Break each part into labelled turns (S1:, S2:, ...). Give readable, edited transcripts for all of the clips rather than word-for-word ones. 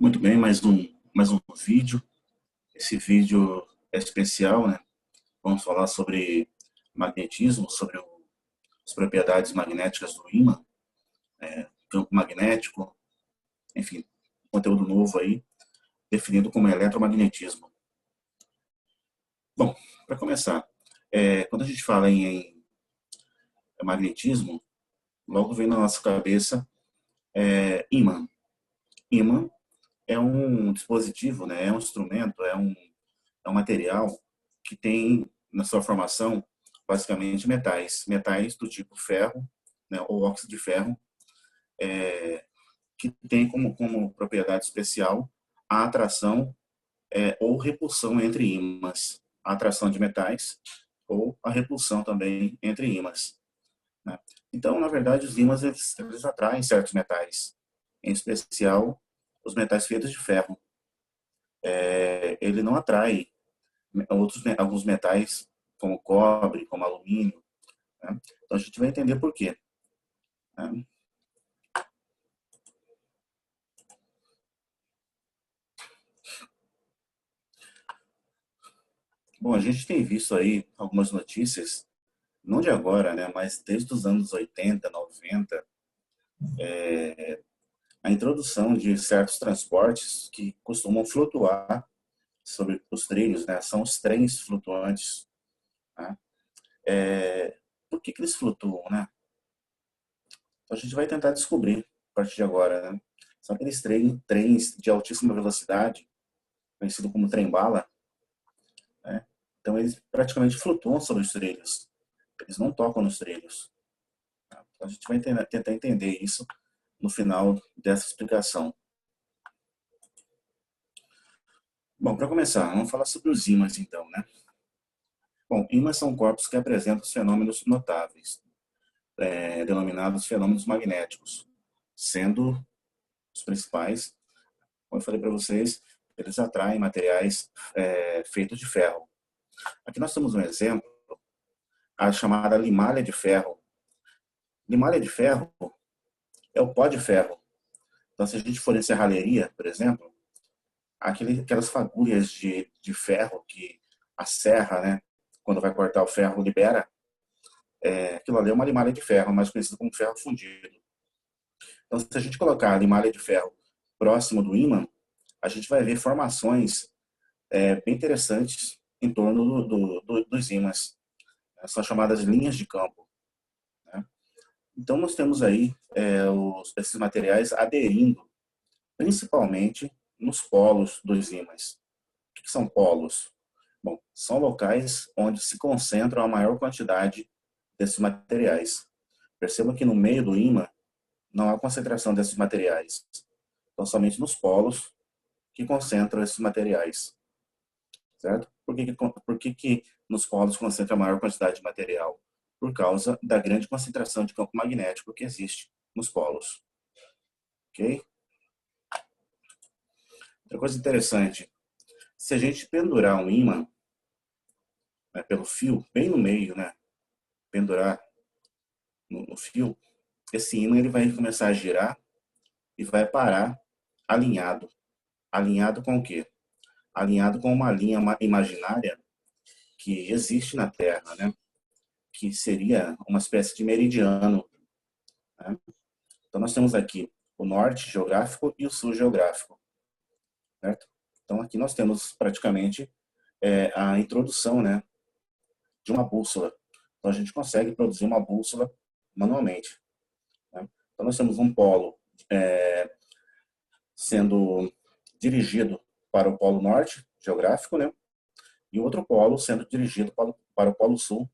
S1: Muito bem, mais um vídeo. Esse vídeo é especial, né? Vamos falar sobre magnetismo, sobre as propriedades magnéticas do ímã, campo magnético, enfim, conteúdo novo aí, definido como eletromagnetismo. Bom, para começar, quando a gente fala em magnetismo, logo vem na nossa cabeça ímã. Ímã é um dispositivo, né? É um instrumento, é um material que tem na sua formação basicamente metais do tipo ferro, né, ou óxido de ferro, que tem como propriedade especial a atração ou repulsão entre ímãs, a atração de metais ou a repulsão também entre ímãs, né? Então, na verdade, os ímãs eles atraem certos metais, em especial os metais feitos de ferro. Ele não atrai alguns metais como cobre, como alumínio, né? Então a gente vai entender por quê, né? Bom, a gente tem visto aí algumas notícias, não de agora, né, mas desde os anos 80, 90, a introdução de certos transportes que costumam flutuar sobre os trilhos, né, são os trens flutuantes, né? Por que eles flutuam, né? Então a gente vai tentar descobrir a partir de agora, né? São aqueles trens de altíssima velocidade, conhecido como trem-bala, né? Então eles praticamente flutuam sobre os trilhos, eles não tocam nos trilhos. Então, a gente vai tentar entender isso no final dessa explicação. Bom, para começar, vamos falar sobre os ímãs então, né? Bom, ímãs são corpos que apresentam fenômenos notáveis, denominados fenômenos magnéticos, sendo os principais, como eu falei para vocês, eles atraem materiais feitos de ferro. Aqui nós temos um exemplo, a chamada limalha de ferro. Limalha de ferro é o pó de ferro. Então, se a gente for em serralheria, por exemplo, aquelas fagulhas de ferro que a serra, né, quando vai cortar o ferro, libera, aquilo ali é uma limalha de ferro, mais conhecido como ferro fundido. Então, se a gente colocar a limalha de ferro próximo do ímã, a gente vai ver formações bem interessantes em torno dos ímãs. São chamadas linhas de campo, né? Então, nós temos aí esses materiais aderindo, principalmente nos polos dos ímãs. O que são polos? Bom, são locais onde se concentram a maior quantidade desses materiais. Perceba que no meio do ímã não há concentração desses materiais. Então, somente nos polos que concentram esses materiais, certo? Por que nos polos concentra a maior quantidade de material? Por causa da grande concentração de campo magnético que existe nos polos, ok? Outra coisa interessante, se a gente pendurar um ímã, né, pelo fio, bem no meio, né, pendurar no fio, esse ímã ele vai começar a girar e vai parar alinhado. Alinhado com o quê? Alinhado com uma linha imaginária que existe na Terra, né? Que seria uma espécie de meridiano, né? Então nós temos aqui o norte geográfico e o sul geográfico, certo? Então aqui nós temos praticamente a introdução, né, de uma bússola. Então a gente consegue produzir uma bússola manualmente, né? Então nós temos um polo sendo dirigido para o polo norte geográfico, né? E outro polo sendo dirigido para o polo sul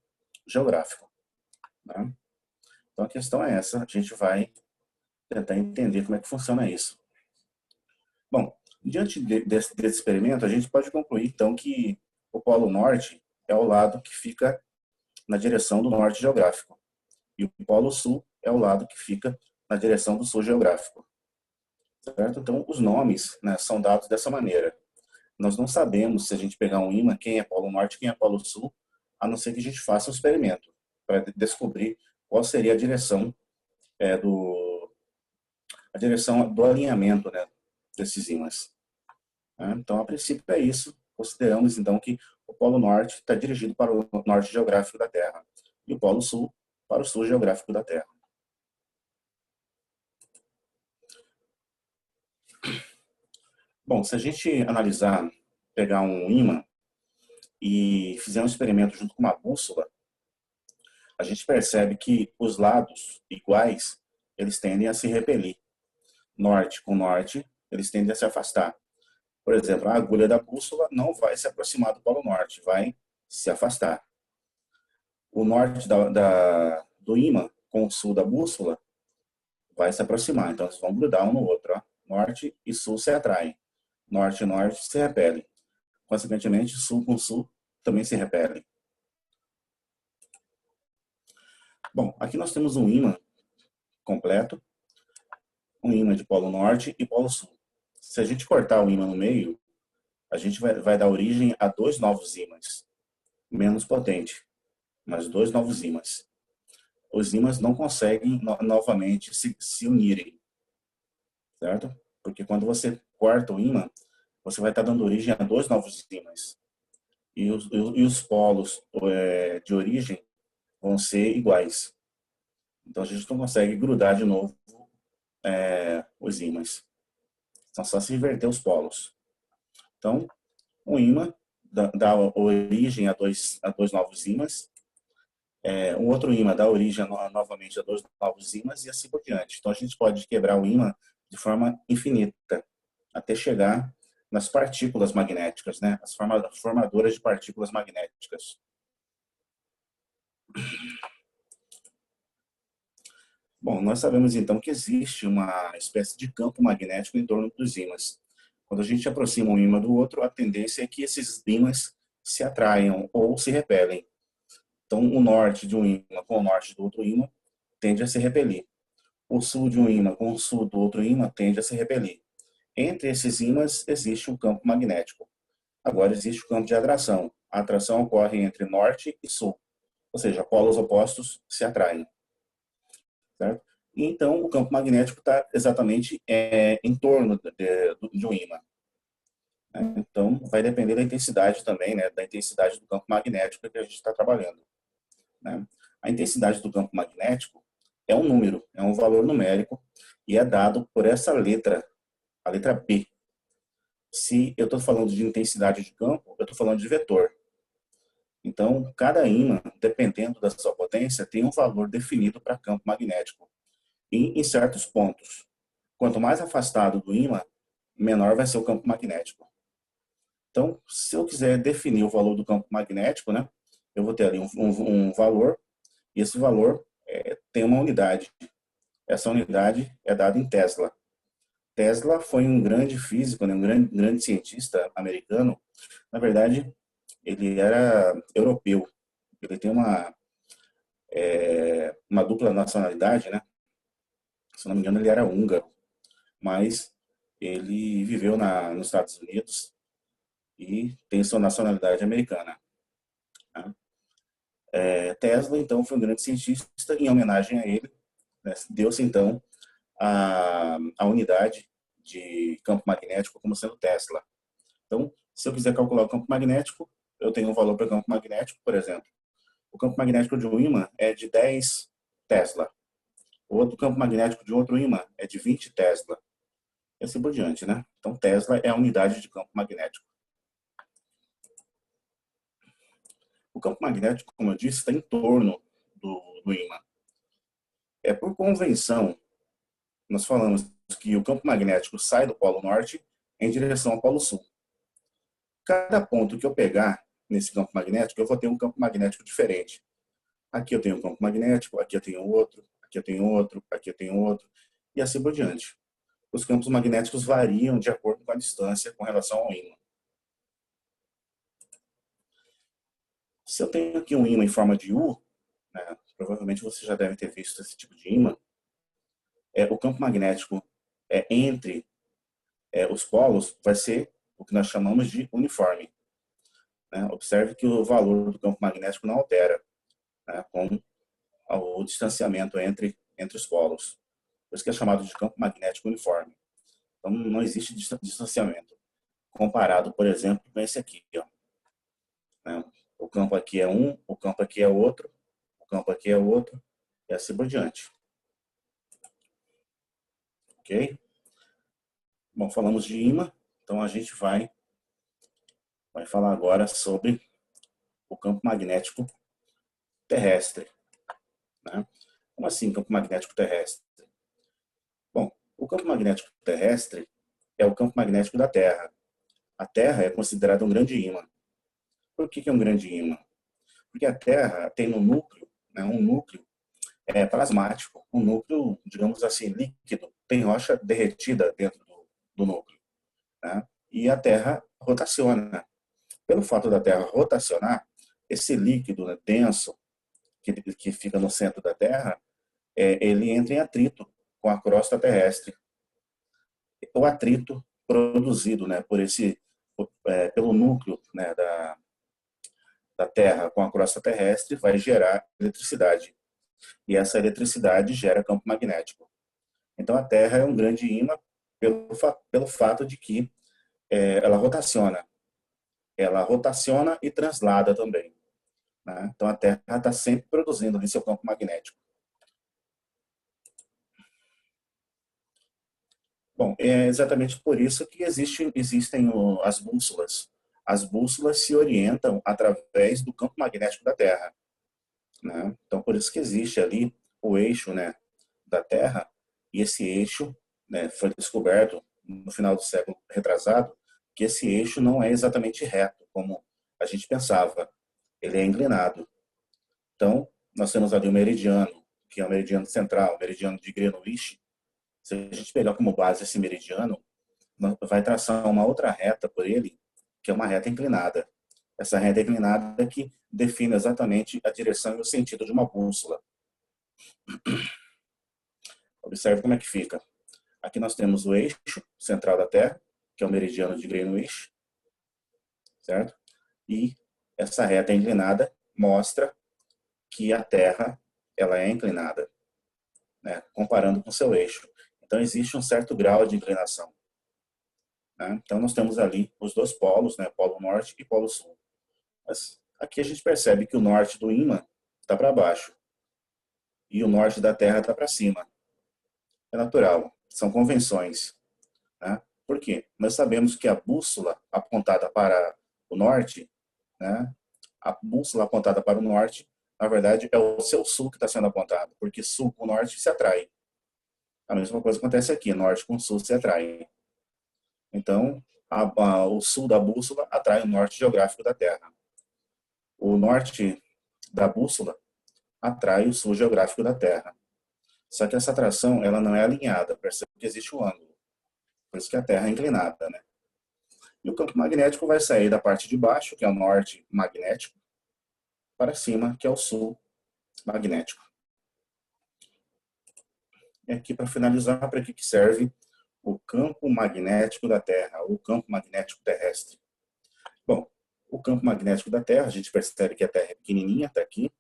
S1: geográfico, né? Então a questão é essa, a gente vai tentar entender como é que funciona isso. Bom, diante desse experimento, a gente pode concluir então que o polo norte é o lado que fica na direção do norte geográfico e o polo sul é o lado que fica na direção do sul geográfico, certo? Então os nomes, né, são dados dessa maneira. Nós não sabemos, se a gente pegar um ímã, quem é polo norte e quem é polo sul, a não ser que a gente faça um experimento para descobrir qual seria a direção do alinhamento, né, desses ímãs. Então, a princípio é isso. Consideramos, então, que o Polo Norte está dirigido para o norte geográfico da Terra e o Polo Sul para o sul geográfico da Terra. Bom, se a gente analisar, pegar um ímã e fizer um experimento junto com uma bússola, a gente percebe que os lados iguais, eles tendem a se repelir. Norte com norte, eles tendem a se afastar. Por exemplo, a agulha da bússola não vai se aproximar do Polo Norte, vai se afastar. O norte do ímã com o sul da bússola vai se aproximar, então eles vão grudar um no outro. Ó. Norte e sul se atraem, norte e norte se repelem. Consequentemente, sul com sul também se repelem. Bom, aqui nós temos um ímã completo, um ímã de polo norte e polo sul. Se a gente cortar o ímã no meio, a gente vai dar origem a dois novos ímãs, menos potente, mas dois novos ímãs. Os ímãs não conseguem novamente se unirem, certo? Porque quando você corta o ímã, você vai estar dando origem a dois novos ímãs. E os polos de origem vão ser iguais. Então a gente não consegue grudar de novo os ímãs. Então só se inverter os polos. Então, um ímã dá origem a dois novos ímãs. Um outro ímã dá origem novamente a dois novos ímãs e assim por diante. Então a gente pode quebrar o ímã de forma infinita, até chegar nas partículas magnéticas, né? As formadoras de partículas magnéticas. Bom, nós sabemos então que existe uma espécie de campo magnético em torno dos ímãs. Quando a gente aproxima um ímã do outro, a tendência é que esses ímãs se atraiam ou se repelem. Então, o norte de um ímã com o norte do outro ímã tende a se repelir. O sul de um ímã com o sul do outro ímã tende a se repelir. Entre esses ímãs existe um campo magnético. Agora existe o campo de atração. A atração ocorre entre norte e sul, ou seja, polos opostos se atraem. Certo? E, então, o campo magnético está exatamente em torno de um ímã. Né? Então, vai depender da intensidade também, né, da intensidade do campo magnético que a gente está trabalhando. Né? A intensidade do campo magnético é um número, é um valor numérico e é dado por essa letra, a letra B. Se eu estou falando de intensidade de campo, eu estou falando de vetor. Então, cada ímã, dependendo da sua potência, tem um valor definido para campo magnético em certos pontos. Quanto mais afastado do ímã, menor vai ser o campo magnético. Então, se eu quiser definir o valor do campo magnético, né, eu vou ter ali um valor, e esse valor tem uma unidade. Essa unidade é dada em Tesla. Tesla foi um grande físico, né, um grande cientista americano. Na verdade, ele era europeu. Ele tem uma dupla nacionalidade, né? Se não me engano, ele era húngaro, mas ele viveu nos Estados Unidos e tem sua nacionalidade americana. Né? Tesla, então, foi um grande cientista. Em homenagem a ele, né, deu-se, então, a unidade de campo magnético como sendo Tesla. Então, se eu quiser calcular o campo magnético, eu tenho um valor para o campo magnético, por exemplo. O campo magnético de um ímã é de 10 Tesla. O outro campo magnético de outro ímã é de 20 Tesla. E assim por diante, né? Então, Tesla é a unidade de campo magnético. O campo magnético, como eu disse, está em torno do ímã. Por convenção, nós falamos que o campo magnético sai do Polo Norte em direção ao Polo Sul. Cada ponto que eu pegar nesse campo magnético, eu vou ter um campo magnético diferente. Aqui eu tenho um campo magnético, aqui eu tenho outro, aqui eu tenho outro, aqui eu tenho outro, e assim por diante. Os campos magnéticos variam de acordo com a distância com relação ao ímã. Se eu tenho aqui um ímã em forma de U, né, provavelmente você já deve ter visto esse tipo de ímã, o campo magnético entre os polos vai ser o que nós chamamos de uniforme. Né? Observe que o valor do campo magnético não altera, né, com o distanciamento entre os polos. Por isso que é chamado de campo magnético uniforme. Então, não existe distanciamento. Comparado, por exemplo, com esse aqui, ó, né? O campo aqui é um, o campo aqui é outro, o campo aqui é outro, e assim por diante. Ok? Bom, falamos de ímã, então a gente vai falar agora sobre o campo magnético terrestre, né? Como assim campo magnético terrestre? Bom, o campo magnético terrestre é o campo magnético da Terra. A Terra é considerada um grande ímã. Por que é um grande ímã? Porque a Terra tem no núcleo, né, um núcleo plasmático, um núcleo, digamos assim, líquido. Tem rocha derretida dentro do núcleo, né? E a Terra rotaciona. Pelo fato da Terra rotacionar, esse líquido, né, denso que fica no centro da Terra, ele entra em atrito com a crosta terrestre. O atrito produzido, né, pelo núcleo, né, da Terra com a crosta terrestre vai gerar eletricidade. E essa eletricidade gera campo magnético. Então a Terra é um grande ímã pelo fato de que ela rotaciona. Ela rotaciona e translada também, né? Então a Terra está sempre produzindo ali seu campo magnético. Bom, é exatamente por isso que existem as bússolas. As bússolas se orientam através do campo magnético da Terra, né? Então por isso que existe ali o eixo, né, da Terra, e esse eixo, né, foi descoberto no final do século retrasado que esse eixo não é exatamente reto como a gente pensava, ele é inclinado. Então nós temos ali o meridiano, que é o meridiano central, o meridiano de Greenwich. Se a gente pegar como base esse meridiano, vai traçar uma outra reta por ele, que é uma reta inclinada. Essa reta inclinada é que define exatamente a direção e o sentido de uma bússola. Observe como é que fica. Aqui nós temos o eixo central da Terra, que é o meridiano de Greenwich, certo? E essa reta inclinada mostra que a Terra ela é inclinada, né, comparando com seu eixo. Então existe um certo grau de inclinação, né? Então nós temos ali os dois polos, né, polo norte e polo sul. Mas aqui a gente percebe que o norte do ímã está para baixo e o norte da Terra está para cima. É natural, são convenções, né? Por quê? Nós sabemos que a bússola apontada para o norte, né? A bússola apontada para o norte, na verdade, é o seu sul que está sendo apontado, porque sul com norte se atrai. A mesma coisa acontece aqui, norte com sul se atrai. Então, o sul da bússola atrai o norte geográfico da Terra. O norte da bússola atrai o sul geográfico da Terra. Só que essa atração ela não é alinhada, percebe que existe um ângulo. Por isso que a Terra é inclinada, né? E o campo magnético vai sair da parte de baixo, que é o norte magnético, para cima, que é o sul magnético. E aqui, para finalizar, para que serve o campo magnético da Terra, o campo magnético terrestre? Bom, o campo magnético da Terra, a gente percebe que a Terra é pequenininha, está aqui,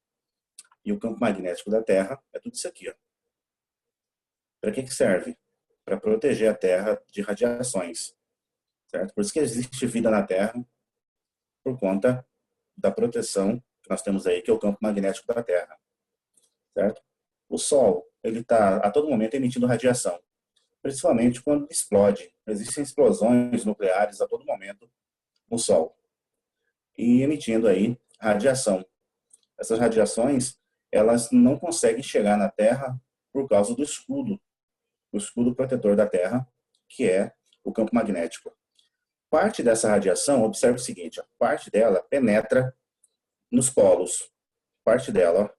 S1: e o campo magnético da Terra é tudo isso aqui. Para que serve? Para proteger a Terra de radiações, certo? Por isso que existe vida na Terra, por conta da proteção que nós temos aí, que é o campo magnético da Terra, certo? O Sol, ele está a todo momento emitindo radiação, principalmente quando explode. Existem explosões nucleares a todo momento no Sol e emitindo aí radiação. Essas radiações, elas não conseguem chegar na Terra por causa do escudo, o escudo protetor da Terra, que é o campo magnético. Parte dessa radiação, observe o seguinte, a parte dela penetra nos polos, parte dela,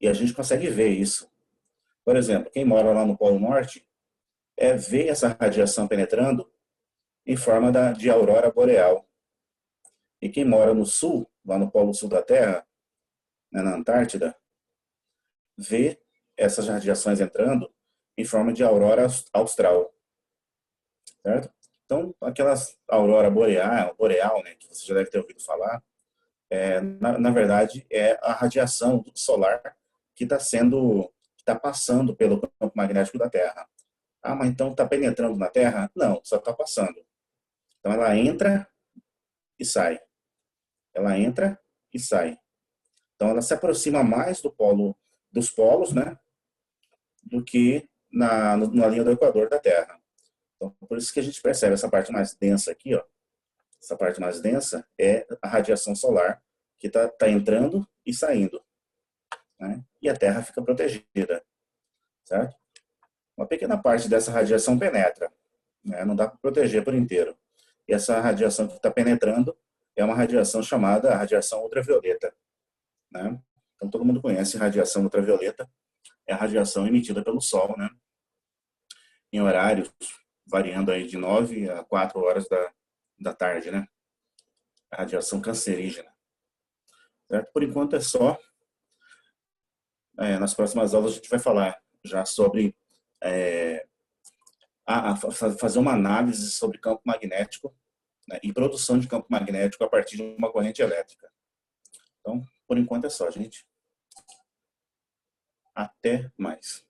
S1: e a gente consegue ver isso. Por exemplo, quem mora lá no Polo Norte vê essa radiação penetrando em forma de aurora boreal. E quem mora no sul, lá no Polo Sul da Terra, né, na Antártida, vê essas radiações entrando em forma de aurora austral, certo? Então, aquelas aurora boreal, né, que você já deve ter ouvido falar, na verdade, é a radiação solar que está passando pelo campo magnético da Terra. Ah, mas então está penetrando na Terra? Não, só está passando. Então ela entra e sai. Ela entra e sai. Então ela se aproxima mais dos polos, né, do que na linha do equador da Terra. Então, por isso que a gente percebe essa parte mais densa aqui, ó. Essa parte mais densa é a radiação solar que tá entrando e saindo, né? E a Terra fica protegida, certo? Uma pequena parte dessa radiação penetra, né? Não dá para proteger por inteiro. E essa radiação que está penetrando é uma radiação chamada radiação ultravioleta, né? Então todo mundo conhece radiação ultravioleta, é a radiação emitida pelo Sol, né? Em horários variando aí de 9 a 4 horas da tarde, né? A radiação cancerígena, certo? Por enquanto é só. Nas próximas aulas a gente vai falar já sobre é, fazer uma análise sobre campo magnético, né, e produção de campo magnético a partir de uma corrente elétrica. Então, por enquanto é só, gente. Até mais.